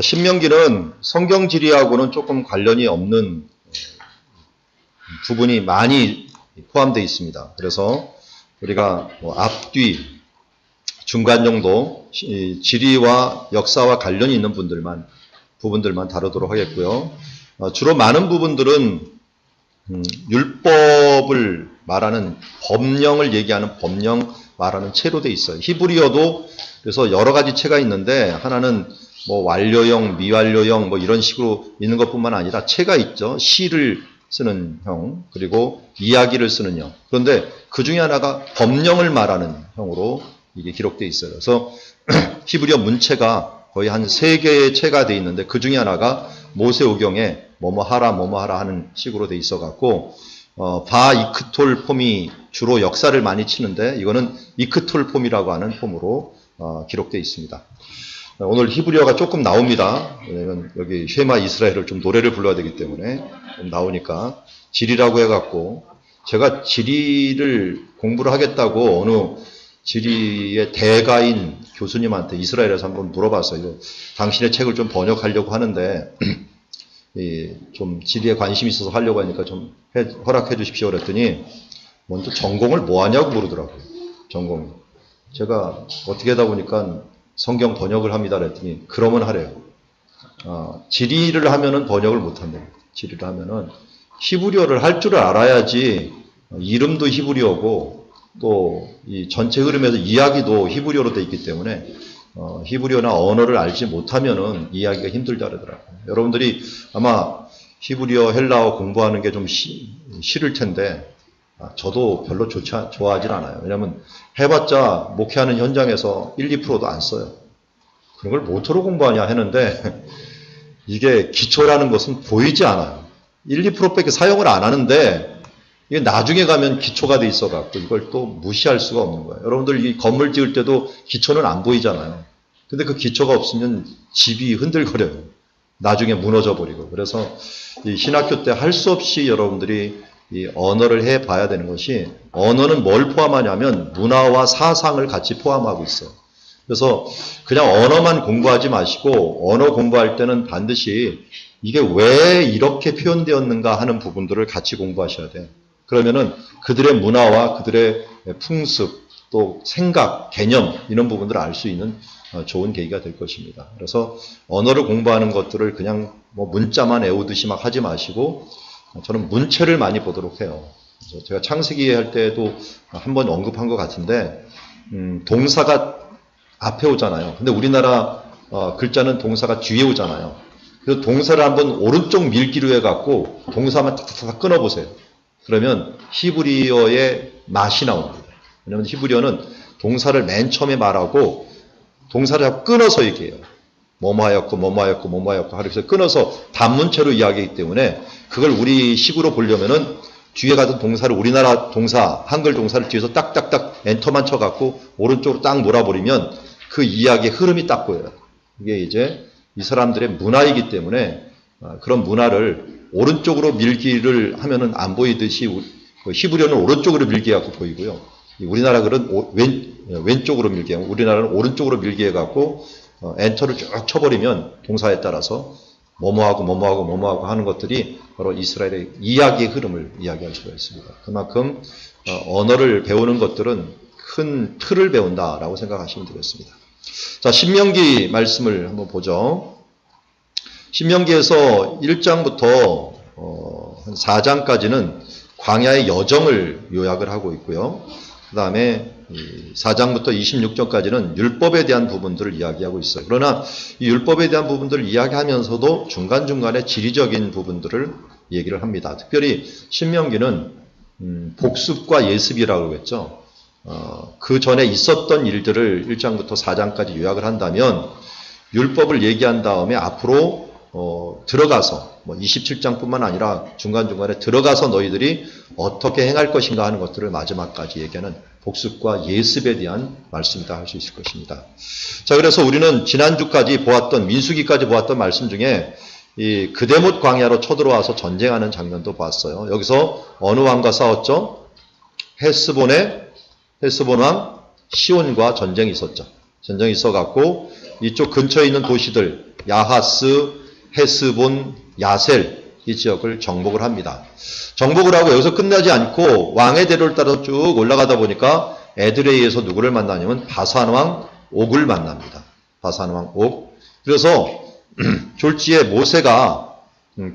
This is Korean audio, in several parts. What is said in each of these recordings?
신명기는 성경 지리하고는 조금 관련이 없는 부분이 많이 포함되어 있습니다. 그래서 우리가 앞뒤, 중간 정도 지리와 역사와 관련이 있는 부분들만 다루도록 하겠고요. 주로 많은 부분들은 율법을 말하는 법령을 얘기하는 법령 말하는 채로 되어 있어요. 히브리어도 그래서 여러 가지 채가 있는데 하나는 완료형, 미완료형 이런 식으로 있는 것뿐만 아니라 채가 있죠. 시를 쓰는 형, 그리고 이야기를 쓰는 형. 그런데 그 중에 하나가 법령을 말하는 형으로 이게 기록되어 있어요. 그래서 히브리어 문체가 거의 한 3개의 채가 되어 있는데 그 중에 하나가 모세오경에 뭐뭐하라 하는 식으로 되어 있어 갖고 바이크톨 폼이 주로 역사를 많이 치는데 이거는 이크톨 폼이라고 하는 폼으로 기록되어 있습니다. 오늘 히브리어가 조금 나옵니다. 왜냐면 여기 쉐마 이스라엘을 좀 노래를 불러야 되기 때문에 좀 나오니까 지리라고 해갖고 제가 지리를 공부를 하겠다고 어느 지리의 대가인 교수님한테 이스라엘에서 한번 물어봤어요. 당신의 책을 좀 번역하려고 하는데 좀 지리에 관심이 있어서 하려고 하니까 좀 허락해 주십시오 그랬더니 먼저 전공을 뭐 하냐고 물으더라고요. 전공. 제가 어떻게 하다 보니까 성경 번역을 합니다 그랬더니 그러면 하래요. 지리를 하면은 번역을 못 한대요. 지리를 하면은 히브리어를 할 줄 알아야지 이름도 히브리어고 또 이 전체 흐름에서 이야기도 히브리어로 되어 있기 때문에 히브리어나 언어를 알지 못하면은 이해하기가 힘들다 그러더라고요. 여러분들이 아마 히브리어, 헬라어 공부하는 게 좀 싫을 텐데 저도 별로 좋아하진 않아요. 왜냐하면 해봤자 목회하는 현장에서 1, 2%도 안 써요. 그런 걸 뭐토록 공부하냐 했는데 이게 기초라는 것은 보이지 않아요. 1, 2%밖에 사용을 안 하는데 이게 나중에 가면 기초가 돼 있어갖고 이걸 또 무시할 수가 없는 거예요. 여러분들 이 건물 지을 때도 기초는 안 보이잖아요. 근데 그 기초가 없으면 집이 흔들거려요. 나중에 무너져 버리고. 그래서 이 신학교 때 할 수 없이 여러분들이 이 언어를 해봐야 되는 것이 언어는 뭘 포함하냐면 문화와 사상을 같이 포함하고 있어요. 그래서 그냥 언어만 공부하지 마시고 언어 공부할 때는 반드시 이게 왜 이렇게 표현되었는가 하는 부분들을 같이 공부하셔야 돼요. 그러면은 그들의 문화와 그들의 풍습, 또 생각, 개념 이런 부분들을 알 수 있는 좋은 계기가 될 것입니다. 그래서 언어를 공부하는 것들을 그냥 문자만 외우듯이 막 하지 마시고 저는 문체를 많이 보도록 해요. 그래서 제가 창세기 할 때도 한번 언급한 것 같은데 동사가 앞에 오잖아요. 근데 우리나라 글자는 동사가 뒤에 오잖아요. 그래서 동사를 한번 오른쪽 밀기로 해갖고 동사만 탁탁탁 끊어보세요. 그러면 히브리어의 맛이 나옵니다. 왜냐하면 히브리어는 동사를 맨 처음에 말하고 동사를 자꾸 끊어서 얘기해요. 뭐뭐하였고 하면서 끊어서 단문체로 이야기하기 때문에 그걸 우리 식으로 보려면은 뒤에 가던 동사를 우리나라 동사, 한글 동사를 뒤에서 딱딱딱 엔터만 쳐갖고 오른쪽으로 딱 몰아버리면 그 이야기의 흐름이 딱 보여요. 이게 이제 이 사람들의 문화이기 때문에 그런 문화를 오른쪽으로 밀기를 하면은 안 보이듯이 히브리어는 오른쪽으로 밀기 해갖고 보이고요. 우리나라 글은 왼쪽으로 밀기 하고 우리나라는 오른쪽으로 밀기 해갖고 엔터를 쭉 쳐버리면 동사에 따라서 뭐뭐하고 하는 것들이 바로 이스라엘의 이야기의 흐름을 이야기할 수가 있습니다. 그만큼 언어를 배우는 것들은 큰 틀을 배운다라고 생각하시면 되겠습니다. 자, 신명기 말씀을 한번 보죠. 신명기에서 1장부터 한 4장까지는 광야의 여정을 요약을 하고 있고요. 그 다음에 4장부터 26장까지는 율법에 대한 부분들을 이야기하고 있어요. 그러나 이 율법에 대한 부분들을 이야기하면서도 중간중간에 지리적인 부분들을 얘기를 합니다. 특별히 신명기는 복습과 예습이라고 그랬죠. 그 전에 있었던 일들을 1장부터 4장까지 요약을 한다면 율법을 얘기한 다음에 앞으로 들어가서 27장뿐만 아니라 중간중간에 들어가서 너희들이 어떻게 행할 것인가 하는 것들을 마지막까지 얘기하는 복습과 예습에 대한 말씀이다 할 수 있을 것입니다. 자, 그래서 우리는 지난주까지 보았던 민수기까지 보았던 말씀 중에 이 그대못 광야로 쳐들어와서 전쟁하는 장면도 봤어요. 여기서 어느 왕과 싸웠죠? 헤스본 왕 시온과 전쟁이 있었죠. 전쟁이 있어갖고 이쪽 근처에 있는 도시들 야하스, 헤스본, 야셀 이 지역을 정복을 합니다. 정복을 하고 여기서 끝나지 않고 왕의 대로를 따라서 쭉 올라가다 보니까 에드레이에서 누구를 만나냐면 바산왕 옥을 만납니다. 바산왕 옥. 그래서 졸지에 모세가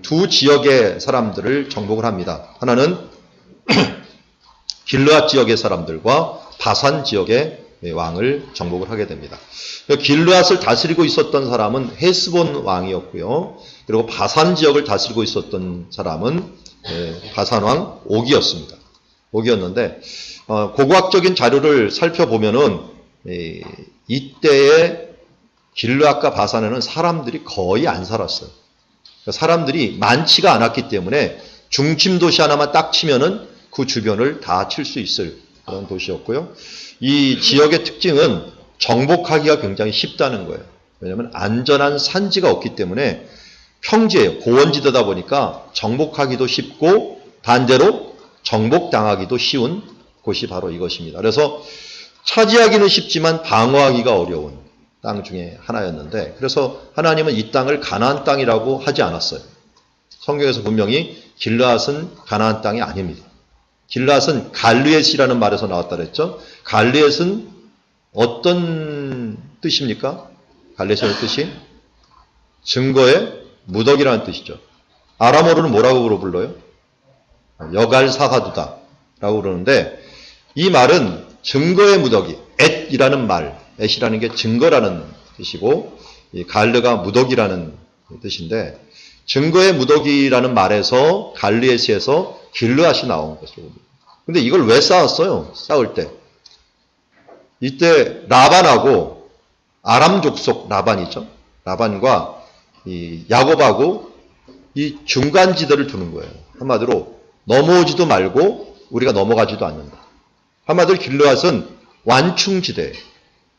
두 지역의 사람들을 정복을 합니다. 하나는 길르앗 지역의 사람들과 바산 지역의 왕을 정복을 하게 됩니다. 길르앗을 다스리고 있었던 사람은 헤스본 왕이었고요. 그리고 바산 지역을 다스리고 있었던 사람은 바산 왕 옥이었습니다. 옥이었는데 고고학적인 자료를 살펴보면은 이때의 길르앗과 바산에는 사람들이 거의 안 살았어요. 사람들이 많지가 않았기 때문에 중심 도시 하나만 딱 치면은 그 주변을 다 칠 수 있을 그런 도시였고요. 이 지역의 특징은 정복하기가 굉장히 쉽다는 거예요. 왜냐하면 안전한 산지가 없기 때문에 평지예요. 고원지대다 보니까 정복하기도 쉽고 반대로 정복당하기도 쉬운 곳이 바로 이것입니다. 그래서 차지하기는 쉽지만 방어하기가 어려운 땅 중에 하나였는데 그래서 하나님은 이 땅을 가나안 땅이라고 하지 않았어요. 성경에서 분명히 길르앗은 가나안 땅이 아닙니다. 길르앗은 갈르엣이라는 말에서 나왔다 그랬죠. 갈르엣은 어떤 뜻입니까? 갈르엣의 뜻이 증거의 무더기라는 뜻이죠. 아람어로는 뭐라고 불러요? 여갈사하두다 라고 그러는데 이 말은 증거의 무더기, 엣이라는 말, 엣이라는 게 증거라는 뜻이고 이 갈르가 무더기라는 뜻인데 증거의 무더기라는 말에서 갈르엣에서 길르앗이 나온 것이죠. 근데 이걸 왜 쌓았어요? 쌓을 때. 이때 라반하고 아람 족속 라반이죠. 라반과 이 야곱하고 이 중간지대를 두는 거예요. 한마디로 넘어오지도 말고 우리가 넘어가지도 않는다. 한마디로 길르앗은 완충지대.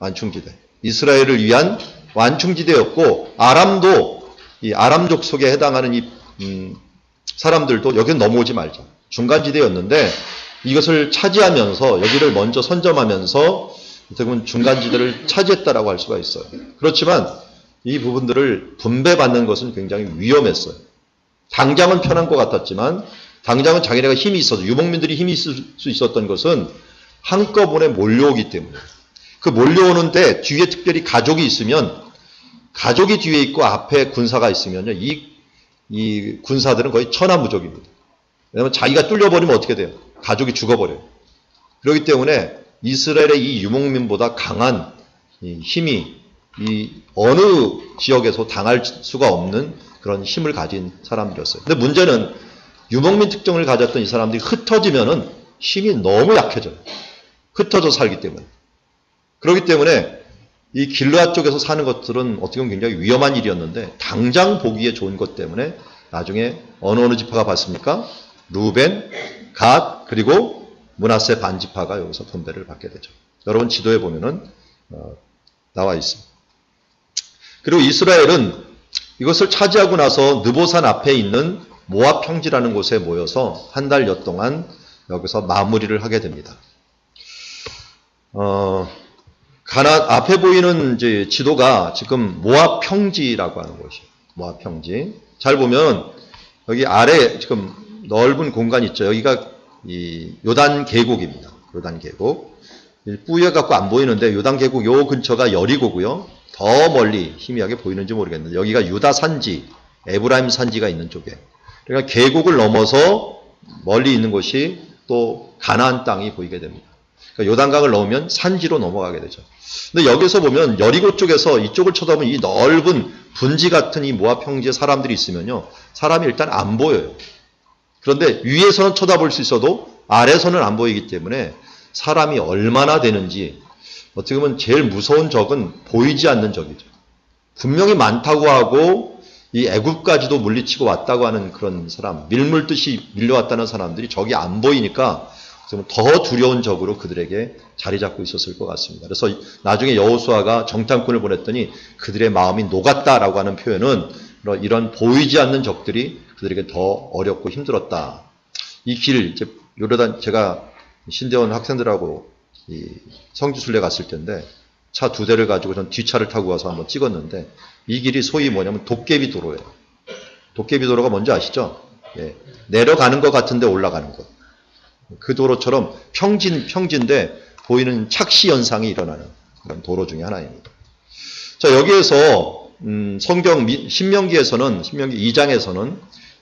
완충지대. 이스라엘을 위한 완충지대였고 아람도 이 아람 족속에 해당하는 이 사람들도 여기는 넘어오지 말자. 중간지대였는데 이것을 차지하면서 여기를 먼저 선점하면서 어떻게 보면 중간지대를 차지했다라고 할 수가 있어요. 그렇지만 이 부분들을 분배받는 것은 굉장히 위험했어요. 당장은 편한 것 같았지만 당장은 자기네가 힘이 있어서 유목민들이 힘이 있을 수 있었던 것은 한꺼번에 몰려오기 때문에 그 몰려오는데 뒤에 특별히 가족이 있으면 가족이 뒤에 있고 앞에 군사가 있으면요 이 군사들은 거의 천하무적입니다. 왜냐하면 자기가 뚫려버리면 어떻게 돼요? 가족이 죽어버려요. 그렇기 때문에 이스라엘의 이 유목민보다 강한 이 힘이 이 어느 지역에서 당할 수가 없는 그런 힘을 가진 사람들이었어요. 근데 문제는 유목민 특성을 가졌던 이 사람들이 흩어지면은 힘이 너무 약해져요. 흩어져 살기 때문에. 그렇기 때문에 이 길르앗 쪽에서 사는 것들은 어떻게 보면 굉장히 위험한 일이었는데 당장 보기에 좋은 것 때문에 나중에 어느 지파가 받습니까? 루벤, 갓, 그리고 므낫세 반지파가 여기서 분배를 받게 되죠. 여러분 지도에 보면은 나와 있습니다. 그리고 이스라엘은 이것을 차지하고 나서 느보산 앞에 있는 모압 평지라는 곳에 모여서 한 달여 동안 여기서 마무리를 하게 됩니다. 앞에 보이는 이제 지도가 지금 모압 평지라고 하는 곳이에요. 모압 평지. 잘 보면 여기 아래 지금 넓은 공간 있죠. 여기가 이 요단 계곡입니다. 요단 계곡. 뿌옇갖고 안 보이는데 요단 계곡 요 근처가 여리고고요. 더 멀리 희미하게 보이는지 모르겠는데 여기가 유다 산지, 에브라임 산지가 있는 쪽에. 그러니까 계곡을 넘어서 멀리 있는 곳이 또 가나안 땅이 보이게 됩니다. 그러니까 요단강을 넘으면 산지로 넘어가게 되죠. 근데 여기서 보면 여리고 쪽에서 이쪽을 쳐다보면 이 넓은 분지 같은 이 모압 평지에 사람들이 있으면요. 사람이 일단 안 보여요. 그런데 위에서는 쳐다볼 수 있어도 아래서는 안 보이기 때문에 사람이 얼마나 되는지 어떻게 보면 제일 무서운 적은 보이지 않는 적이죠. 분명히 많다고 하고 이 애굽까지도 물리치고 왔다고 하는 그런 사람, 밀물듯이 밀려왔다는 사람들이 적이 안 보이니까 더 두려운 적으로 그들에게 자리 잡고 있었을 것 같습니다. 그래서 나중에 여호수아가 정탐꾼을 보냈더니 그들의 마음이 녹았다라고 하는 표현은 이런 보이지 않는 적들이 그들에게 더 어렵고 힘들었다. 이 길, 요르단 제가 신대원 학생들하고 이 성지순례 갔을 텐데 차 2대를 가지고 전 뒷차를 타고 가서 한번 찍었는데 이 길이 소위 뭐냐면 도깨비 도로예요. 도깨비 도로가 뭔지 아시죠? 예, 내려가는 것 같은데 올라가는 것. 그 도로처럼 평지인데 보이는 착시 현상이 일어나는 그런 도로 중에 하나입니다. 자, 여기에서 신명기에서는 신명기 2장에서는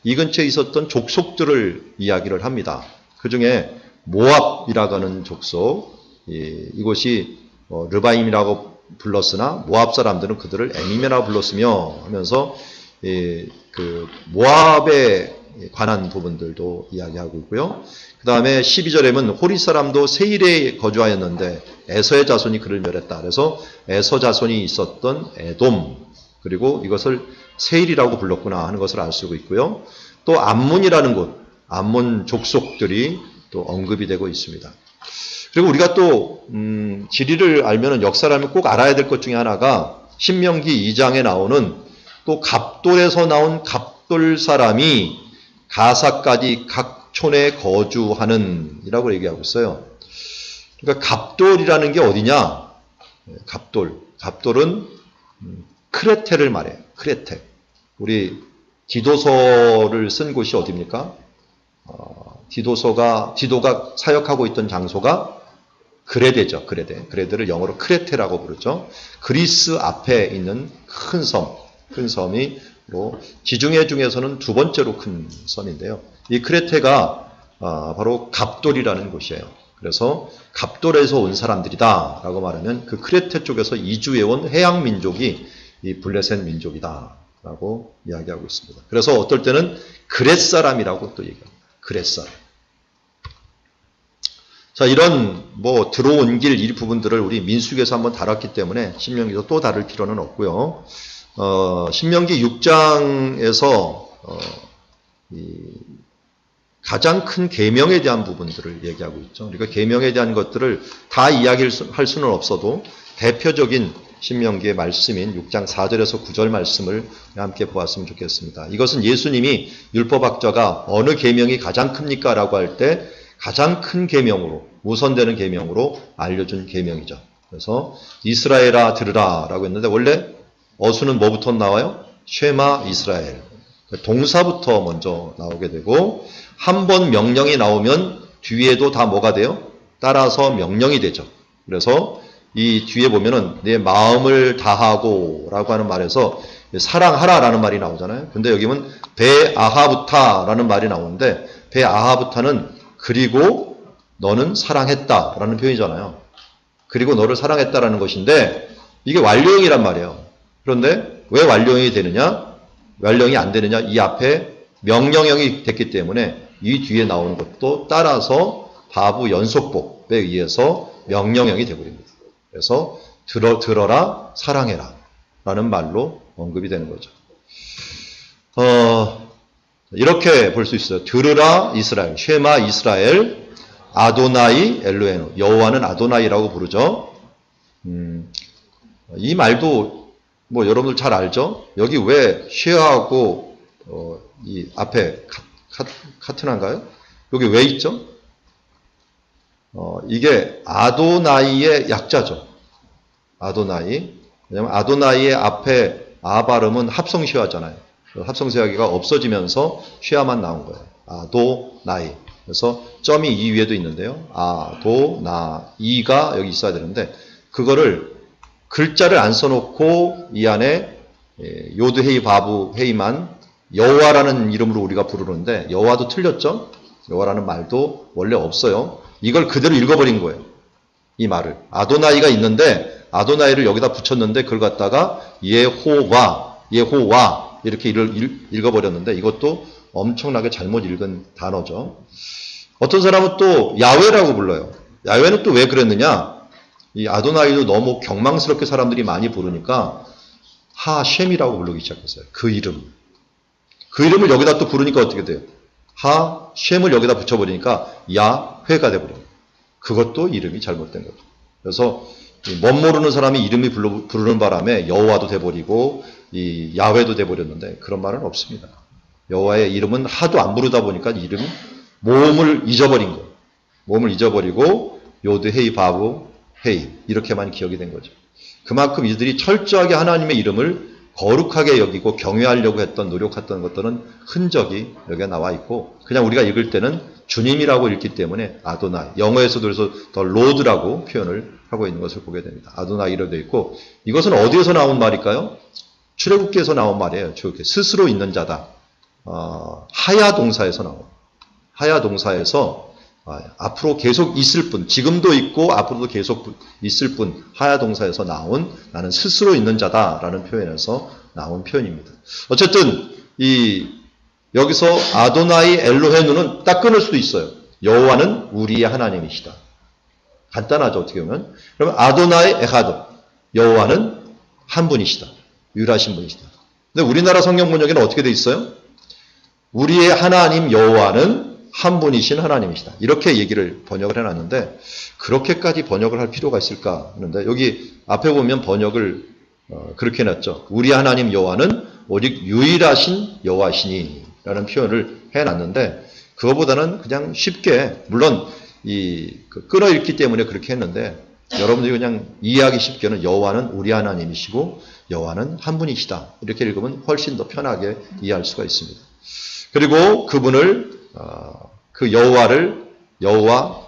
이 근처에 있었던 족속들을 이야기를 합니다. 그 중에 모압이라고 하는 족속, 이곳이 르바임이라고 불렀으나 모압 사람들은 그들을 에밈이라고 불렀으며 하면서 그 모압에 관한 부분들도 이야기하고 있고요. 그 다음에 12절에는 호리 사람도 세일에 거주하였는데 에서의 자손이 그를 멸했다. 그래서 에서 자손이 있었던 에돔, 그리고 이것을 세일이라고 불렀구나 하는 것을 알 수 있고요. 또 암몬이라는 곳, 암몬 족속들이 또 언급이 되고 있습니다. 그리고 우리가 또 지리를 알면, 역사를 알면 꼭 알아야 될 것 중에 하나가 신명기 2장에 나오는 또 갑돌에서 나온 갑돌 사람이 가사까지 각 촌에 거주하는 이라고 얘기하고 있어요. 그러니까 갑돌이라는 게 어디냐? 갑돌은 크레테를 말해요. 크레테. 우리 디도서를 쓴 곳이 어디입니까? 디도가 사역하고 있던 장소가 그레데죠. 그레데를 영어로 크레테라고 부르죠. 그리스 앞에 있는 큰 섬이 지중해 중에서는 2번째로 큰 섬인데요. 이 크레테가 바로 갑돌이라는 곳이에요. 그래서 갑돌에서 온 사람들이다 라고 말하면 그 크레테 쪽에서 이주해온 해양 민족이 이 블레셋 민족이다 라고 이야기하고 있습니다. 그래서 어떨 때는 그렛 사람이라고 또 얘기합니다. 그렛 사람. 자, 이런 들어온 길 이 부분들을 우리 민수기에서 한번 다뤘기 때문에 신명기에서 또 다룰 필요는 없고요. 신명기 6장에서 가장 큰 계명에 대한 부분들을 얘기하고 있죠. 그러니까 계명에 대한 것들을 다 이야기할 수는 없어도 대표적인 신명기의 말씀인 6장 4절에서 9절 말씀을 함께 보았으면 좋겠습니다. 이것은 예수님이 율법학자가 어느 계명이 가장 큽니까? 라고 할 때 가장 큰 계명으로, 우선되는 계명으로 알려준 계명이죠. 그래서 이스라엘아 들으라 라고 했는데 원래 어수는 뭐부터 나와요? 쉐마 이스라엘. 동사부터 먼저 나오게 되고 한 번 명령이 나오면 뒤에도 다 뭐가 돼요? 따라서 명령이 되죠. 그래서 이 뒤에 보면은 내 마음을 다하고 라고 하는 말에서 사랑하라 라는 말이 나오잖아요. 근데 여기 보면 베아하부타 라는 말이 나오는데 베아하부타는 그리고 너는 사랑했다 라는 표현이잖아요. 그리고 너를 사랑했다라는 것인데 이게 완료형이란 말이에요. 그런데 왜 완료형이 되느냐? 완료형이 안 되느냐? 이 앞에 명령형이 됐기 때문에 이 뒤에 나오는 것도 따라서 바부 연속법에 의해서 명령형이 되어버립니다. 그래서 들어라 사랑해라 라는 말로 언급이 되는 거죠. 이렇게 볼 수 있어요. 들으라 이스라엘, 쉐마 이스라엘, 아도나이 엘로헤노. 여호와는 아도나이라고 부르죠. 이 말도 여러분들 잘 알죠? 여기 왜 쉐하고 이 앞에 카트나인가요? 여기 왜 있죠? 이게 아도나이의 약자죠. 아도나이. 왜냐면 아도나이의 앞에 아 발음은 합성 쉐하잖아요. 합성 쉐하기가 없어지면서 쉐하만 나온 거예요. 아도나이. 그래서 점이 이 위에도 있는데요. 아도나이가 여기 있어야 되는데 그거를 글자를 안 써놓고 이 안에 요드헤이 바부 헤이만 여호와라는 이름으로 우리가 부르는데 여호와도 틀렸죠? 여호와라는 말도 원래 없어요. 이걸 그대로 읽어버린 거예요. 이 말을. 아도나이가 있는데 아도나이를 여기다 붙였는데 그걸 갖다가 예호와 이렇게 읽어버렸는데 이것도 엄청나게 잘못 읽은 단어죠. 어떤 사람은 또 야훼라고 불러요. 야훼는 또 왜 그랬느냐? 이 아도나이도 너무 경망스럽게 사람들이 많이 부르니까 하셴이라고 부르기 시작했어요. 그 이름을 여기다 또 부르니까 어떻게 돼요? 하셴을 여기다 붙여버리니까 야훼가 돼버려요. 그것도 이름이 잘못된 거죠. 그래서 멋 모르는 사람이 이름이 부르는 바람에 여호와도 돼버리고 이 야훼도 돼버렸는데 그런 말은 없습니다. 여호와의 이름은 하도 안 부르다 보니까 몸을 잊어버린 거예요. 몸을 잊어버리고 요드 헤이 바부 헤이 이렇게만 기억이 된 거죠. 그만큼 이들이 철저하게 하나님의 이름을 거룩하게 여기고 경외하려고 했던 노력했던 것들은 흔적이 여기에 나와 있고, 그냥 우리가 읽을 때는 주님이라고 읽기 때문에 아도나이, 영어에서도 그래서 더 로드라고 표현을 하고 있는 것을 보게 됩니다. 아도나이로 되어 있고, 이것은 어디에서 나온 말일까요? 출애굽기에서 나온 말이에요. 스스로 있는 자다. 하야 동사에서 나온, 하야 동사에서 앞으로 계속 있을 뿐, 지금도 있고 앞으로도 계속 있을 뿐, 하야 동사에서 나온 나는 스스로 있는 자다라는 표현에서 나온 표현입니다. 어쨌든 여기서 아도나이 엘로헤누는 딱 끊을 수도 있어요. 여호와는 우리의 하나님이시다. 간단하죠, 어떻게 보면. 그러면 아도나이 에하드, 여호와는 한 분이시다. 유일하신 분이시다. 근데 우리나라 성경 번역에는 어떻게 돼 있어요? 우리의 하나님 여호와는 한 분이신 하나님이시다. 이렇게 얘기를 번역을 해놨는데, 그렇게까지 번역을 할 필요가 있을까 하는데, 여기 앞에 보면 번역을 그렇게 해놨죠. 우리 하나님 여호와는 오직 유일하신 여호와시니 라는 표현을 해놨는데, 그거보다는 그냥 쉽게, 물론 끌어읽기 때문에 그렇게 했는데, 여러분들이 그냥 이해하기 쉽게는 여호와는 우리 하나님이시고 여호와는 한 분이시다. 이렇게 읽으면 훨씬 더 편하게 이해할 수가 있습니다. 그리고 그분을 그 여호와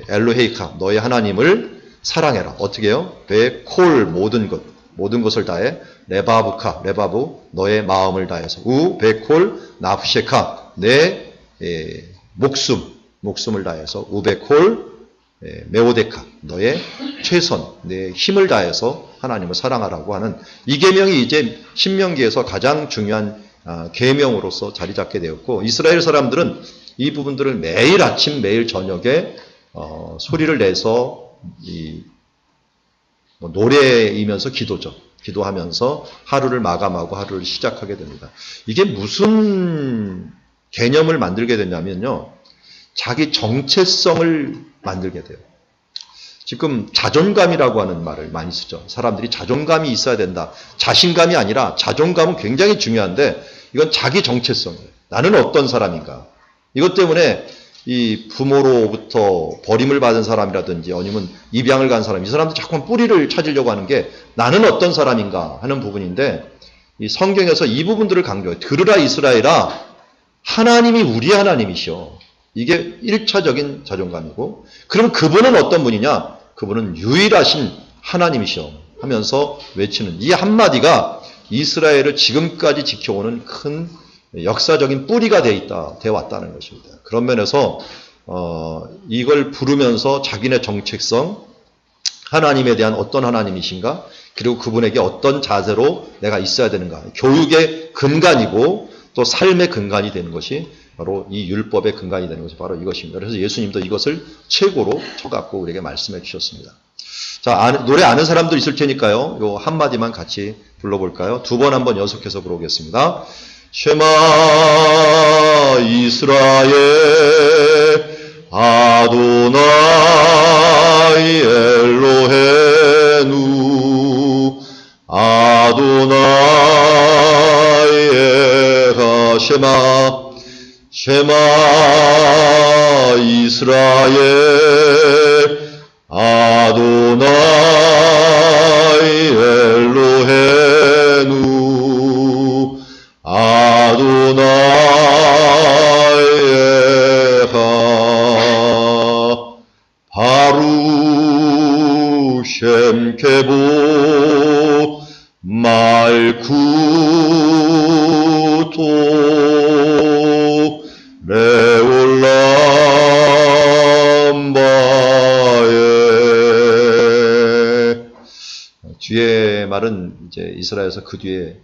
엘로헤이카 너의 하나님을 사랑해라. 어떻게 해요? 베콜 모든 것을 다해 레바브카 레바브 너의 마음을 다해서 우 베콜 나프셰카 내 목숨을 다해서 우베콜 메오데카 너의 최선 내 힘을 다해서 하나님을 사랑하라고 하는 이 계명이 이제 신명기에서 가장 중요한 계명으로서 자리 잡게 되었고, 이스라엘 사람들은 이 부분들을 매일 아침 매일 저녁에 소리를 내서 노래이면서 기도하면서 하루를 마감하고 하루를 시작하게 됩니다. 이게 무슨 개념을 만들게 되냐면요, 자기 정체성을 만들게 돼요. 지금 자존감이라고 하는 말을 많이 쓰죠. 사람들이 자존감이 있어야 된다. 자신감이 아니라 자존감은 굉장히 중요한데, 이건 자기 정체성이에요. 나는 어떤 사람인가. 이것 때문에 이 부모로부터 버림을 받은 사람이라든지 아니면 입양을 간 사람, 이 사람들 자꾸 뿌리를 찾으려고 하는 게 나는 어떤 사람인가 하는 부분인데, 이 성경에서 이 부분들을 강조해요. 들으라 이스라엘아, 하나님이 우리 하나님이시오. 이게 1차적인 자존감이고, 그럼 그분은 어떤 분이냐? 그분은 유일하신 하나님이시오 하면서 외치는 이 한마디가 이스라엘을 지금까지 지켜오는 큰 역사적인 뿌리가 되어 왔다는 것입니다. 그런 면에서 이걸 부르면서 자기네 정체성, 하나님에 대한 어떤 하나님이신가, 그리고 그분에게 어떤 자세로 내가 있어야 되는가, 교육의 근간이고 또 삶의 근간이 되는 것이 바로 이 율법의 근간이 되는 것이 바로 이것입니다. 그래서 예수님도 이것을 최고로 쳐갖고 우리에게 말씀해 주셨습니다. 자, 노래 아는 사람도 있을 테니까요. 요 한마디만 같이 불러볼까요? 두 번 한번 연속해서 불러보겠습니다. 쉐마 이스라엘 아도나이 엘로헤누 아도나이 에하 쉐마 이스라엘 아도나이 엘로헤누 아도나이 에하 바루 셴케보 말쿠토 레올람바에. 뒤에 말은 이제 이스라엘에서 그 뒤에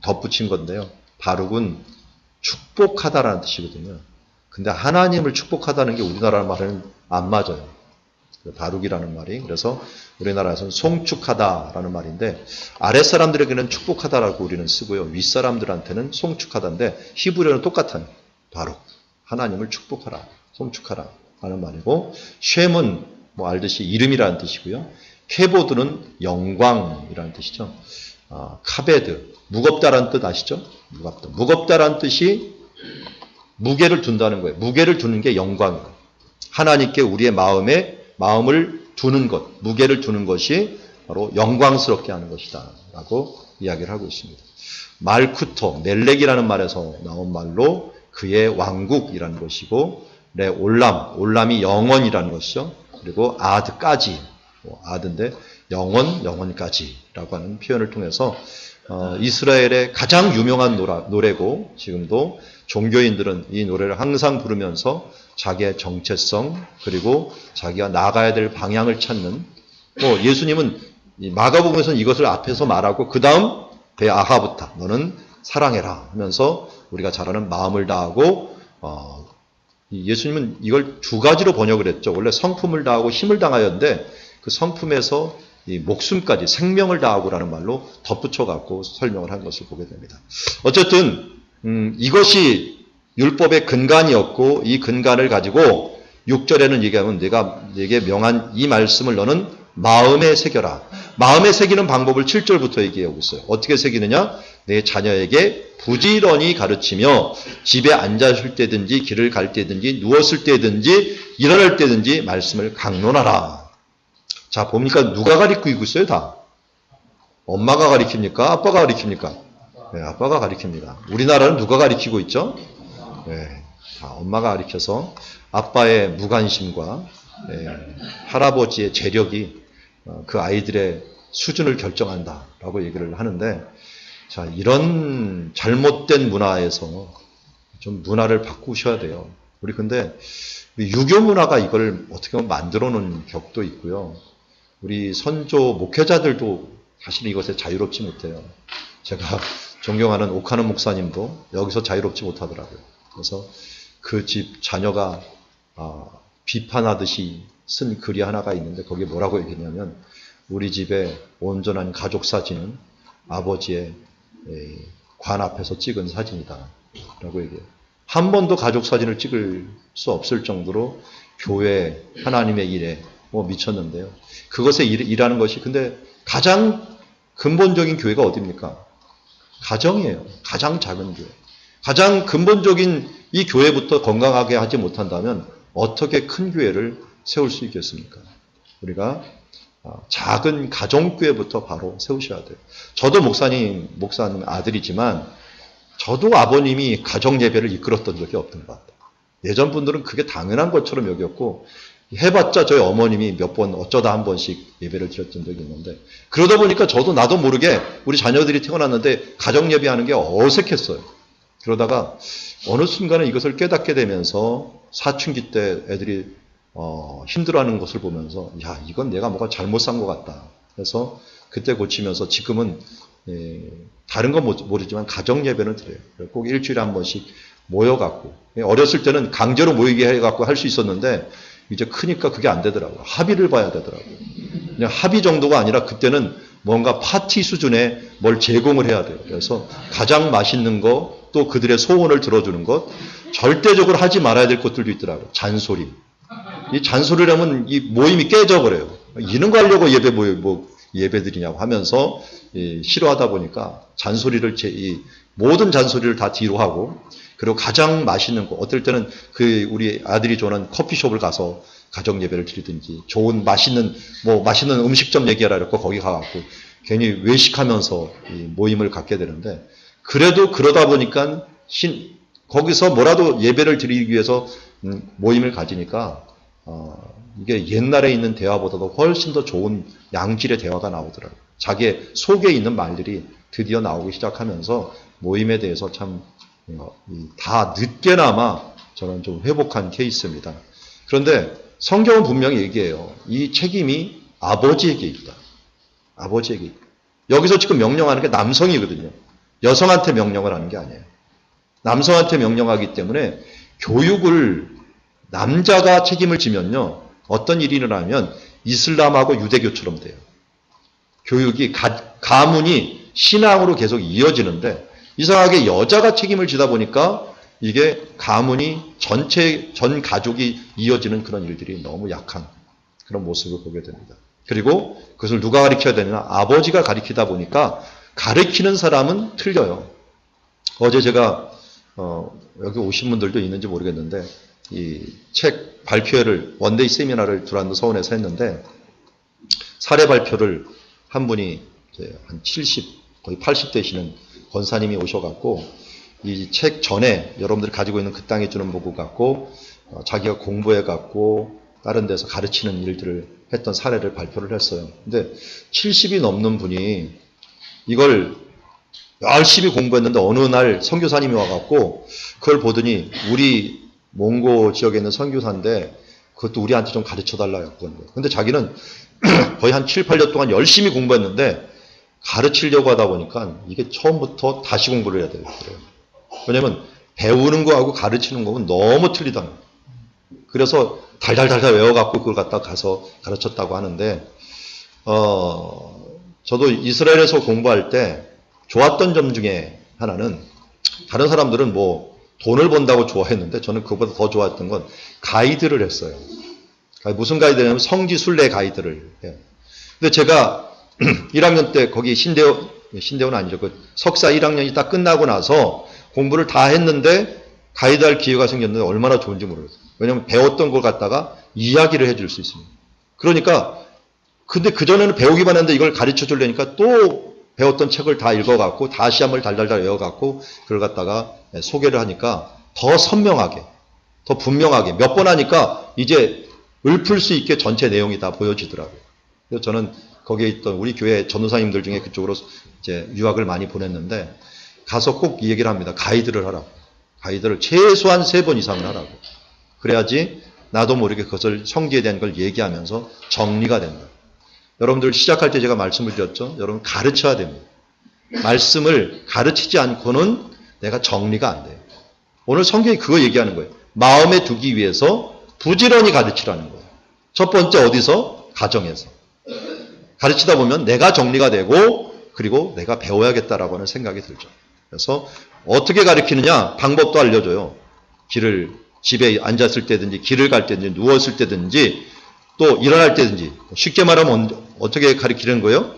덧붙인 건데요. 바룩은 축복하다라는 뜻이거든요. 근데 하나님을 축복하다는 게 우리나라 말은 안 맞아요. 바룩이라는 말이. 그래서 우리나라에서는 송축하다라는 말인데, 아랫사람들에게는 축복하다라고 우리는 쓰고요. 윗사람들한테는 송축하다인데, 히브리어는 똑같아요. 바룩. 하나님을 축복하라. 송축하라. 하는 말이고, 쉔은 뭐 알듯이 이름이라는 뜻이고요. 케보드는 영광이라는 뜻이죠. 카베드. 무겁다라는 뜻 아시죠? 무겁다라는 뜻이 무게를 둔다는 거예요. 무게를 두는 게 영광이에요. 하나님께 우리의 마음을 두는 것, 무게를 두는 것이 바로 영광스럽게 하는 것이다 라고 이야기를 하고 있습니다. 말쿠토, 멜렉이라는 말에서 나온 말로 그의 왕국이라는 것이고, 올람이 영원이라는 것이죠. 그리고 아드까지, 아드인데 영원까지라고 하는 표현을 통해서 이스라엘의 가장 유명한 노래고, 지금도 종교인들은 이 노래를 항상 부르면서 자기의 정체성, 그리고 자기가 나가야 될 방향을 찾는, 예수님은 마가복음에서는 이것을 앞에서 말하고 그 다음 베아하부타, 너는 사랑해라 하면서 우리가 잘 아는 마음을 다하고, 예수님은 이걸 두 가지로 번역을 했죠. 원래 성품을 다하고 힘을 당하였는데 그 성품에서 이 목숨까지 생명을 다하고라는 말로 덧붙여 갖고 설명을 한 것을 보게 됩니다. 어쨌든 이것이 율법의 근간이었고, 이 근간을 가지고 6절에는 얘기하면 내가 네게 명한 이 말씀을 너는 마음에 새겨라. 마음에 새기는 방법을 7절부터 얘기하고 있어요. 어떻게 새기느냐? 내 자녀에게 부지런히 가르치며 집에 앉았을 때든지 길을 갈 때든지 누웠을 때든지 일어날 때든지 말씀을 강론하라. 자, 봅니까? 누가 가르치고 있어요? 다. 엄마가 가르칩니까? 아빠가 가르칩니까? 네, 아빠가 가르칩니다. 우리나라는 누가 가르치고 있죠? 네, 다 엄마가 가르쳐서 아빠의 무관심과 할아버지의 재력이 그 아이들의 수준을 결정한다라고 얘기를 하는데, 자, 이런 잘못된 문화에서 좀 문화를 바꾸셔야 돼요. 우리 근데 유교 문화가 이걸 어떻게 보면 만들어 놓은 격도 있고요. 우리 선조 목회자들도 사실 이것에 자유롭지 못해요. 제가 존경하는 오카는 목사님도 여기서 자유롭지 못하더라고요. 그래서 그 집 자녀가 비판하듯이 쓴 글이 하나가 있는데 거기에 뭐라고 얘기했냐면, 우리 집의 온전한 가족 사진은 아버지의 관 앞에서 찍은 사진이다 라고 얘기해요. 한 번도 가족 사진을 찍을 수 없을 정도로 교회 하나님의 일에 미쳤는데요. 그것에 일하는 것이, 근데 가장 근본적인 교회가 어디입니까? 가정이에요. 가장 작은 교회. 가장 근본적인 이 교회부터 건강하게 하지 못한다면 어떻게 큰 교회를 세울 수 있겠습니까? 우리가 작은 가정교회부터 바로 세우셔야 돼요. 저도 목사님 아들이지만 저도 아버님이 가정예배를 이끌었던 적이 없던 것 같아요. 예전 분들은 그게 당연한 것처럼 여겼고, 해봤자 저희 어머님이 몇 번 어쩌다 한 번씩 예배를 드렸던 적이 있는데, 그러다 보니까 저도 나도 모르게 우리 자녀들이 태어났는데 가정예배하는 게 어색했어요. 그러다가 어느 순간에 이것을 깨닫게 되면서 사춘기 때 애들이 힘들어하는 것을 보면서, 야, 이건 내가 뭐가 잘못 산 것 같다. 그래서 그때 고치면서 지금은 다른 건 모르지만 가정 예배는 드려요. 꼭 일주일에 한 번씩 모여갖고, 어렸을 때는 강제로 모이게 해갖고 할 수 있었는데 이제 크니까 그게 안 되더라고요. 합의를 봐야 되더라고요. 그냥 합의 정도가 아니라 그때는 뭔가 파티 수준의 뭘 제공을 해야 돼요. 그래서 가장 맛있는 거, 또 그들의 소원을 들어주는 것, 절대적으로 하지 말아야 될 것들도 있더라고요. 잔소리. 이 잔소리를 하면 이 모임이 깨져버려요. 이런 거 하려고 예배 드리냐고 하면서 싫어하다 보니까 잔소리를 모든 잔소리를 다 뒤로 하고, 그리고 가장 맛있는 거, 어떨 때는 우리 아들이 좋아하는 커피숍을 가서 가정 예배를 드리든지, 좋은 맛있는 음식점 얘기하라 그랬고 거기 가갖고 괜히 외식하면서 모임을 갖게 되는데, 그래도 그러다 보니까 거기서 뭐라도 예배를 드리기 위해서 모임을 가지니까 이게 옛날에 있는 대화보다도 훨씬 더 좋은 양질의 대화가 나오더라고요. 자기의 속에 있는 말들이 드디어 나오기 시작하면서 모임에 대해서 참 다 늦게나마 저는 좀 회복한 케이스입니다. 그런데 성경은 분명히 얘기해요. 이 책임이 아버지에게 있다. 아버지에게 있다. 여기서 지금 명령하는 게 남성이거든요. 여성한테 명령을 하는 게 아니에요. 남성한테 명령하기 때문에 교육을 남자가 책임을 지면요, 어떤 일이 일어나면 이슬람하고 유대교처럼 돼요. 교육이 가문이 신앙으로 계속 이어지는데, 이상하게 여자가 책임을 지다 보니까 이게 가문이 전 가족이 이어지는 그런 일들이 너무 약한 그런 모습을 보게 됩니다. 그리고 그것을 누가 가르쳐야 되느냐? 아버지가 가르치다 보니까 가르치는 사람은 틀려요. 어제 제가 여기 오신 분들도 있는지 모르겠는데 이 책 발표회를 원데이 세미나를 두란노 서원에서 했는데, 사례 발표를 한 분이 이제 한 70, 거의 80 되시는 권사님이 오셔갖고 이 책 전에 여러분들이 가지고 있는 그 땅에 주는 복을 갖고 자기가 공부해갖고 다른 데서 가르치는 일들을 했던 사례를 발표를 했어요. 근데 70이 넘는 분이 이걸 열심히 공부했는데 어느 날 선교사님이 와갖고 그걸 보더니 우리 몽고 지역에 있는 선교사인데 그것도 우리한테 좀 가르쳐달라고 그런 거예요. 근데 자기는 거의 한 7, 8년 동안 열심히 공부했는데 가르치려고 하다 보니까 이게 처음부터 다시 공부를 해야 돼요. 왜냐면 배우는 거하고 가르치는 거는 너무 틀리다는 거예요. 그래서 달달달달 외워갖고 그걸 갖다 가서 가르쳤다고 하는데, 저도 이스라엘에서 공부할 때 좋았던 점 중에 하나는 다른 사람들은 뭐 돈을 번다고 좋아했는데 저는 그것보다 더 좋았던 건 가이드를 했어요. 무슨 가이드냐면 성지 순례 가이드를 해요. 근데 제가 1학년 때 거기 신대원은 아니죠. 그 석사 1학년이 딱 끝나고 나서 공부를 다 했는데 가이드할 기회가 생겼는데 얼마나 좋은지 모르겠어요. 왜냐하면 배웠던 걸 갖다가 이야기를 해줄 수 있습니다. 그러니까 근데 그전에는 배우기만 했는데 이걸 가르쳐 주려니까 또 배웠던 책을 다 읽어갖고 다시 한번 달달달 외워갖고 그걸 갖다가 소개를 하니까 더 선명하게, 더 분명하게 몇 번 하니까 이제 읊을 수 있게 전체 내용이 다 보여지더라고요. 그래서 저는 거기에 있던 우리 교회 전도사님들 중에 그쪽으로 이제 유학을 많이 보냈는데 가서 꼭 이 얘기를 합니다. 가이드를 하라고. 가이드를 최소한 3번 이상을 하라고. 그래야지 나도 모르게 그것을 성지에 대한 걸 얘기하면서 정리가 된다. 여러분들 시작할 때 제가 말씀을 드렸죠. 여러분 가르쳐야 됩니다. 말씀을 가르치지 않고는 내가 정리가 안 돼요. 오늘 성경이 그거 얘기하는 거예요. 마음에 두기 위해서 부지런히 가르치라는 거예요. 첫 번째 어디서? 가정에서. 가르치다 보면 내가 정리가 되고 그리고 내가 배워야겠다라고 하는 생각이 들죠. 그래서 어떻게 가르치느냐 방법도 알려줘요. 길을 집에 앉았을 때든지 길을 갈 때든지 누웠을 때든지 또 일어날 때든지 쉽게 말하면 어떻게 가르치는 거예요?